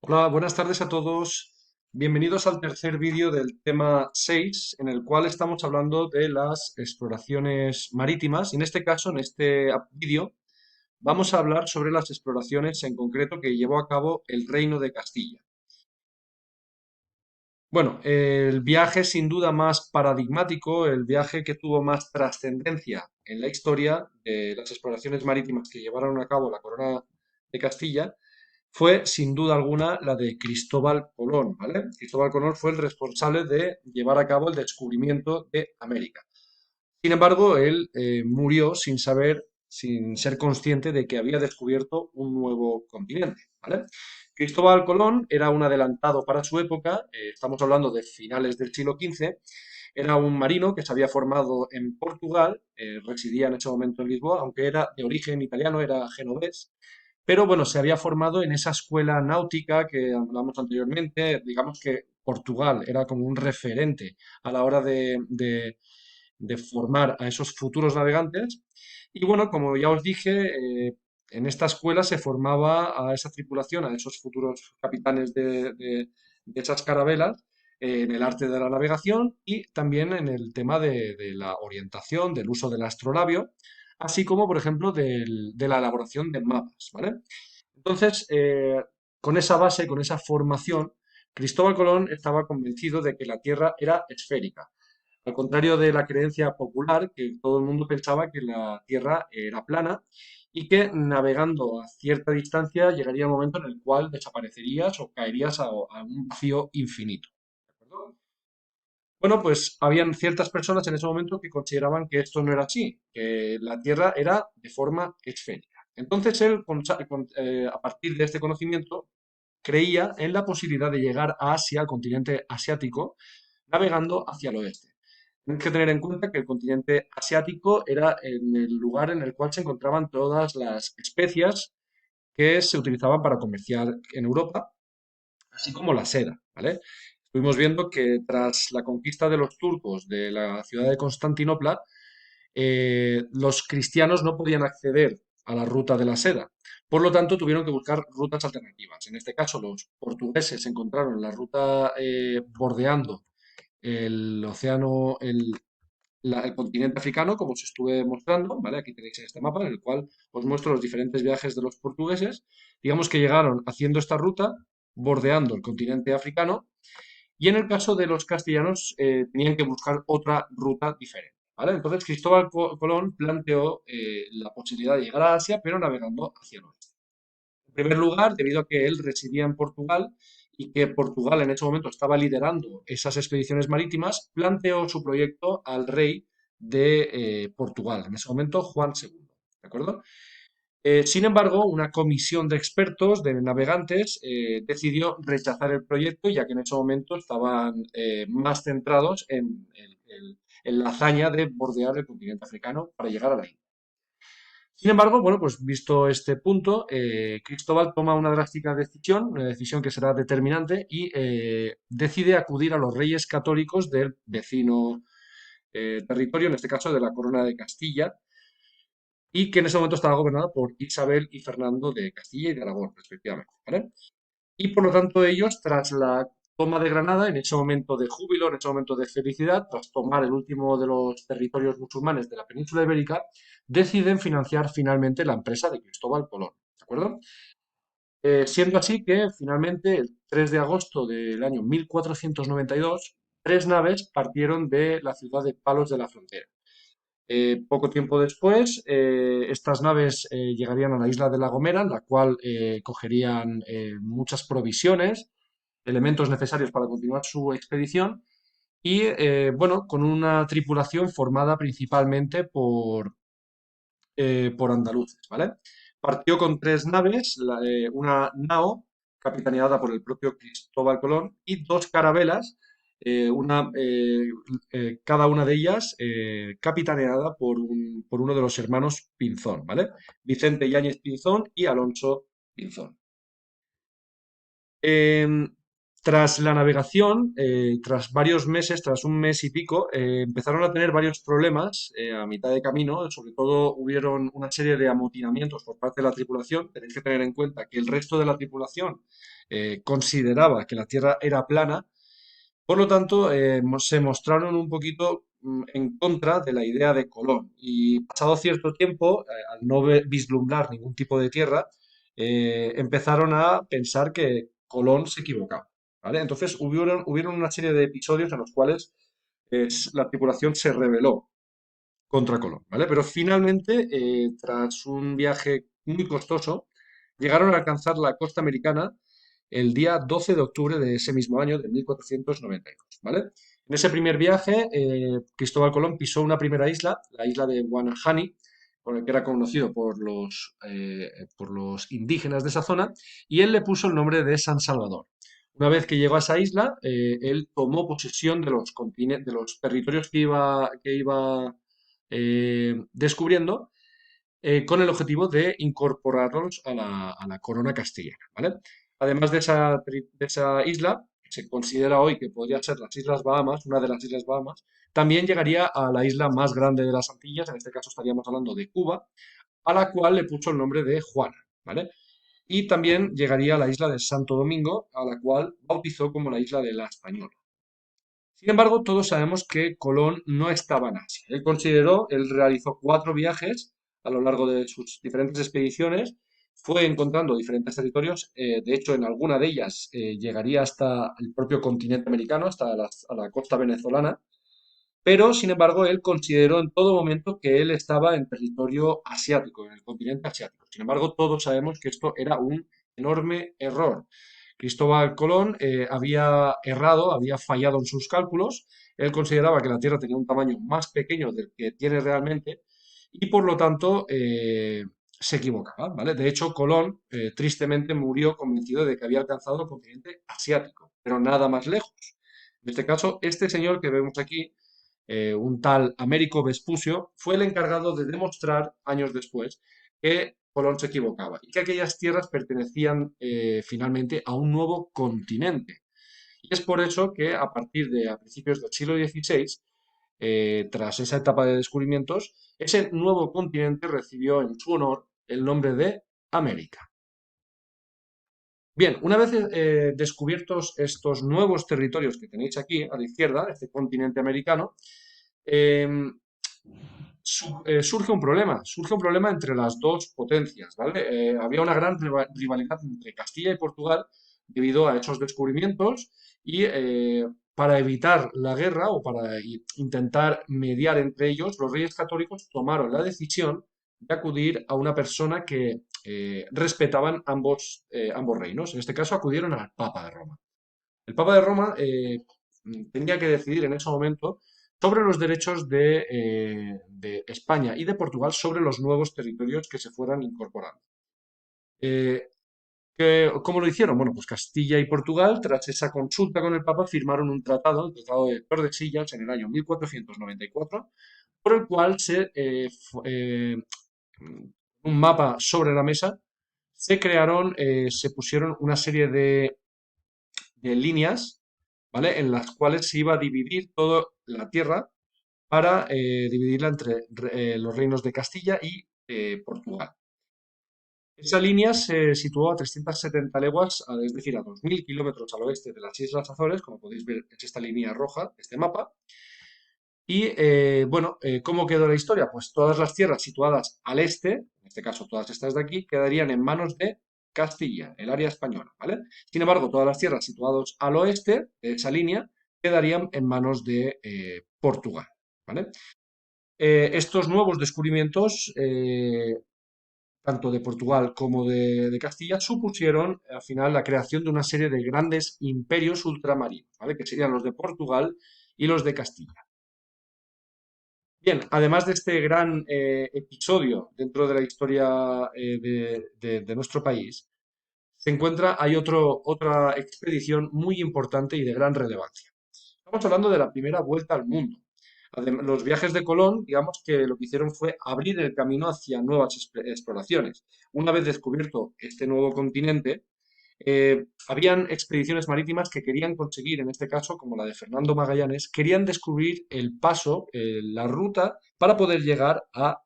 Hola, buenas tardes a todos. Bienvenidos al tercer vídeo del tema 6, en el cual estamos hablando de las exploraciones marítimas. Y en este caso, en este vídeo, vamos a hablar sobre las exploraciones en concreto que llevó a cabo el Reino de Castilla. Bueno, el viaje sin duda más paradigmático, el viaje que tuvo más trascendencia en la historia de las exploraciones marítimas que llevaron a cabo la Corona de Castilla, fue sin duda alguna la de Cristóbal Colón, ¿vale? Cristóbal Colón fue el responsable de llevar a cabo el descubrimiento de América. Sin embargo, él murió sin saber, sin ser consciente de que había descubierto un nuevo continente, ¿vale? Cristóbal Colón era un adelantado para su época, estamos hablando de finales del siglo XV, era un marino que se había formado en Portugal, residía en ese momento en Lisboa, aunque era de origen italiano, era genovés, pero bueno, se había formado en esa escuela náutica que hablamos anteriormente. Digamos que Portugal era como un referente a la hora de formar a esos futuros navegantes. Y bueno, como ya os dije, en esta escuela se formaba a esa tripulación, a esos futuros capitanes de esas carabelas, en el arte de la navegación y también en el tema de la orientación, del uso del astrolabio, así como, por ejemplo, de la elaboración de mapas, ¿vale? Entonces, con esa base, con esa formación, Cristóbal Colón estaba convencido de que la Tierra era esférica. Al contrario de la creencia popular, que todo el mundo pensaba que la Tierra era plana y que navegando a cierta distancia llegaría un momento en el cual desaparecerías o caerías a un vacío infinito. ¿De acuerdo? Bueno, pues habían ciertas personas en ese momento que consideraban que esto no era así, que la Tierra era de forma esférica. Entonces él, a partir de este conocimiento, creía en la posibilidad de llegar a Asia, al continente asiático, navegando hacia el oeste. Tienes que tener en cuenta que el continente asiático era en el lugar en el cual se encontraban todas las especias que se utilizaban para comerciar en Europa, así como la seda, ¿vale? Estuvimos viendo que tras la conquista de los turcos de la ciudad de Constantinopla, los cristianos no podían acceder a la ruta de la seda. Por lo tanto, tuvieron que buscar rutas alternativas. En este caso, los portugueses encontraron la ruta bordeando el océano, el continente africano, como os estuve mostrando, ¿vale? Aquí tenéis este mapa en el cual os muestro los diferentes viajes de los portugueses. Digamos que llegaron haciendo esta ruta, bordeando el continente africano, y en el caso de los castellanos tenían que buscar otra ruta diferente, ¿vale? Entonces Cristóbal Colón planteó la posibilidad de llegar a Asia, pero navegando hacia el oeste. En primer lugar, debido a que él residía en Portugal y que Portugal en ese momento estaba liderando esas expediciones marítimas, planteó su proyecto al rey de Portugal, en ese momento Juan II. ¿De acuerdo? Sin embargo, una comisión de expertos, de navegantes, decidió rechazar el proyecto, ya que en ese momento estaban más centrados en la hazaña de bordear el continente africano para llegar a la India. Sin embargo, bueno, pues visto este punto, Cristóbal toma una drástica decisión, una decisión que será determinante, y decide acudir a los reyes católicos del vecino territorio, en este caso de la Corona de Castilla, y que en ese momento estaba gobernada por Isabel y Fernando de Castilla y de Aragón, respectivamente, ¿vale? Y por lo tanto ellos, tras la toma de Granada, en ese momento de júbilo, en ese momento de felicidad, tras tomar el último de los territorios musulmanes de la península ibérica, deciden financiar finalmente la empresa de Cristóbal Colón. ¿De acuerdo? Siendo así que finalmente, el 3 de agosto del año 1492, tres naves partieron de la ciudad de Palos de la Frontera. Poco tiempo después, estas naves llegarían a la isla de La Gomera, en la cual cogerían muchas provisiones, elementos necesarios para continuar su expedición, y bueno, con una tripulación formada principalmente por andaluces, ¿vale? Partió con tres naves, una nao capitaneada por el propio Cristóbal Colón y dos carabelas, cada una de ellas capitaneada por uno de los hermanos Pinzón, ¿vale? Vicente Yáñez Pinzón y Alonso Pinzón. Tras la navegación, tras varios meses, tras un mes y pico, empezaron a tener varios problemas a mitad de camino. Sobre todo hubieron una serie de amotinamientos por parte de la tripulación. Tenéis que tener en cuenta que el resto de la tripulación consideraba que la Tierra era plana. Por lo tanto, se mostraron un poquito en contra de la idea de Colón. Y pasado cierto tiempo, al no vislumbrar ningún tipo de tierra, empezaron a pensar que Colón se equivocaba. ¿Vale? Entonces hubieron una serie de episodios en los cuales la tripulación se rebeló contra Colón, ¿vale? Pero finalmente, tras un viaje muy costoso, llegaron a alcanzar la costa americana el día 12 de octubre de ese mismo año, de 1492, ¿vale? En ese primer viaje, Cristóbal Colón pisó una primera isla, la isla de Guanahani, por el que era conocido por los indígenas de esa zona, y él le puso el nombre de San Salvador. Una vez que llegó a esa isla, él tomó posesión de de los territorios que iba descubriendo con el objetivo de incorporarlos a la corona castellana, ¿vale? Además de esa isla, que se considera hoy que podría ser las Islas Bahamas, una de las Islas Bahamas, también llegaría a la isla más grande de las Antillas, en este caso estaríamos hablando de Cuba, a la cual le puso el nombre de Juana, ¿vale? Y también llegaría a la isla de Santo Domingo, a la cual bautizó como la isla de la Española. Sin embargo, todos sabemos que Colón no estaba en Asia. Él realizó 4 viajes a lo largo de sus diferentes expediciones, fue encontrando diferentes territorios, de hecho en alguna de ellas llegaría hasta el propio continente americano, hasta a la costa venezolana, pero sin embargo él consideró en todo momento que él estaba en territorio asiático, en el continente asiático. Sin embargo, todos sabemos que esto era un enorme error. Cristóbal Colón había errado, había fallado en sus cálculos. Él consideraba que la Tierra tenía un tamaño más pequeño del que tiene realmente y por lo tanto se equivocaba, ¿vale? De hecho, Colón tristemente murió convencido de que había alcanzado el continente asiático, pero nada más lejos. En este caso, este señor que vemos aquí, un tal Américo Vespucio, fue el encargado de demostrar años después que Colón se equivocaba y que aquellas tierras pertenecían finalmente a un nuevo continente. Y es por eso que a principios del siglo XVI, tras esa etapa de descubrimientos, ese nuevo continente recibió en su honor el nombre de América. Bien, una vez descubiertos estos nuevos territorios que tenéis aquí a la izquierda, este continente americano, em, surge un problema entre las dos potencias, ¿vale? Había una gran rivalidad entre Castilla y Portugal debido a esos descubrimientos y para evitar la guerra o para intentar mediar entre ellos, los reyes católicos tomaron la decisión de acudir a una persona que respetaban ambos reinos. En este caso acudieron al Papa de Roma. El Papa de Roma tenía que decidir en ese momento sobre los derechos de España y de Portugal sobre los nuevos territorios que se fueran incorporando. Eh, ¿Cómo lo hicieron? Bueno, pues Castilla y Portugal, tras esa consulta con el Papa, firmaron un tratado, el Tratado de Tordesillas, en el año 1494, por el cual un mapa sobre la mesa, se pusieron una serie de líneas, ¿vale? En las cuales se iba a dividir toda la tierra para dividirla entre los reinos de Castilla y Portugal. Esa línea se situó a 370 leguas, es decir, a 2000 kilómetros al oeste de las Islas Azores, como podéis ver, es esta línea roja, este mapa. Y bueno, ¿cómo quedó la historia? Pues todas las tierras situadas al este, en este caso todas estas de aquí, quedarían en manos de Castilla, el área española, ¿vale? Sin embargo, todas las tierras situadas al oeste de esa línea quedarían en manos de Portugal, ¿vale? Estos nuevos descubrimientos, tanto de Portugal como de Castilla, supusieron al final la creación de una serie de grandes imperios ultramarinos, ¿vale? Que serían los de Portugal y los de Castilla. Bien, además de este gran episodio dentro de la historia de nuestro país, hay otra expedición muy importante y de gran relevancia. Estamos hablando de la primera vuelta al mundo. Los viajes de Colón, digamos que lo que hicieron fue abrir el camino hacia nuevas exploraciones. Una vez descubierto este nuevo continente, Habían expediciones marítimas que querían conseguir, en este caso, como la de Fernando Magallanes, querían descubrir el paso, la ruta para poder llegar a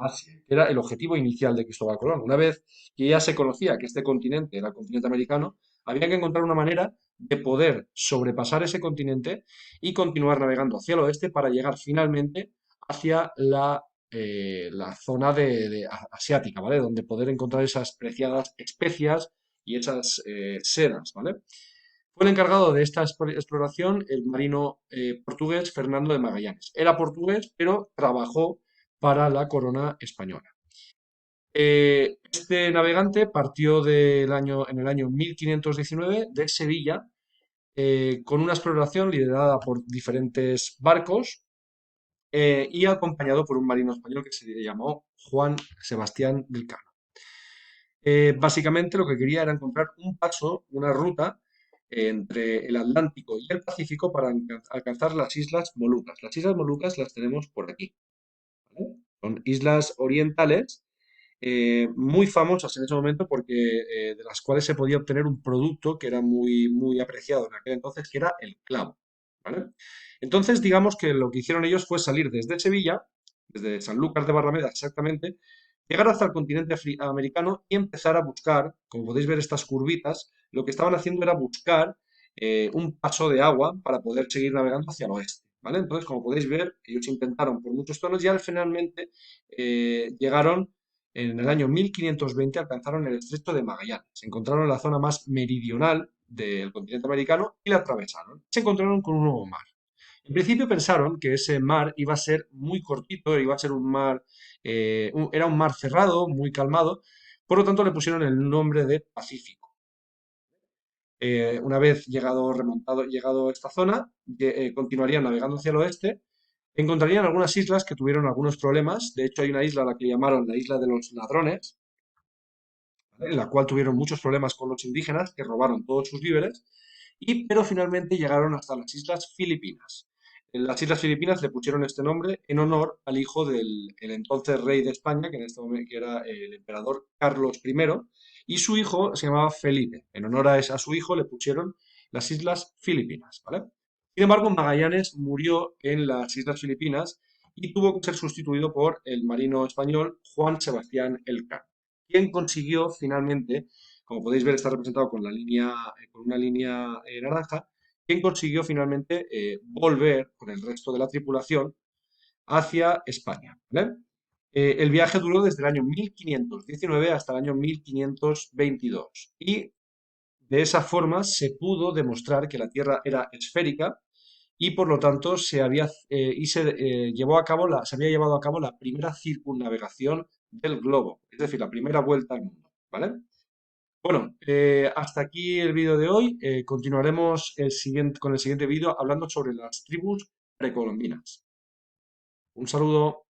Asia, que era el objetivo inicial de Cristóbal Colón. Una vez que ya se conocía que este continente era el continente americano, había que encontrar una manera de poder sobrepasar ese continente y continuar navegando hacia el oeste para llegar finalmente hacia la zona asiática, ¿vale? Donde poder encontrar esas preciadas especias y esas sedas, ¿vale? Fue el encargado de esta exploración el marino portugués Fernando de Magallanes. Era portugués, pero trabajó para la corona española. Este navegante partió en el año 1519 de Sevilla con una exploración liderada por diferentes barcos y acompañado por un marino español que se llamó Juan Sebastián del Cano. Básicamente lo que quería era encontrar un paso, una ruta entre el Atlántico y el Pacífico para alcanzar las Islas Molucas. Las Islas Molucas las tenemos por aquí, ¿vale? Son islas orientales muy famosas en ese momento porque de las cuales se podía obtener un producto que era muy, muy apreciado en aquel entonces, que era el clavo, ¿vale? Entonces, digamos que lo que hicieron ellos fue salir desde Sevilla, desde Sanlúcar de Barrameda exactamente, llegar hasta el continente americano y empezar a buscar, como podéis ver estas curvitas, lo que estaban haciendo era buscar un paso de agua para poder seguir navegando hacia el oeste, ¿vale? Entonces, como podéis ver, ellos intentaron por muchos tonos y al finalmente llegaron en el año 1520 alcanzaron el estrecho de Magallanes. Se encontraron en la zona más meridional del continente americano y la atravesaron. Se encontraron con un nuevo mar. En principio pensaron que ese mar iba a ser muy cortito, iba a ser un mar, era un mar cerrado, muy calmado, por lo tanto le pusieron el nombre de Pacífico. Una vez llegado a esta zona, continuarían navegando hacia el oeste, encontrarían algunas islas que tuvieron algunos problemas. De hecho, hay una isla a la que llamaron la isla de los ladrones, ¿vale? En la cual tuvieron muchos problemas con los indígenas que robaron todos sus víveres, pero finalmente llegaron hasta las Islas Filipinas. En las Islas Filipinas le pusieron este nombre en honor al hijo del el entonces rey de España, que en este momento que era el emperador Carlos I, y su hijo se llamaba Felipe. En honor a su hijo le pusieron las Islas Filipinas, ¿vale? Sin embargo, Magallanes murió en las Islas Filipinas y tuvo que ser sustituido por el marino español Juan Sebastián Elcano, quien consiguió finalmente, como podéis ver está representado con con una línea naranja, quien consiguió finalmente volver con el resto de la tripulación hacia España, ¿vale? El viaje duró desde el año 1519 hasta el año 1522 y de esa forma se pudo demostrar que la Tierra era esférica y por lo tanto se había llevado a cabo la primera circunnavegación del globo, es decir, la primera vuelta al mundo, ¿vale? Bueno, hasta aquí el vídeo de hoy. Continuaremos con el siguiente vídeo hablando sobre las tribus precolombinas. Un saludo.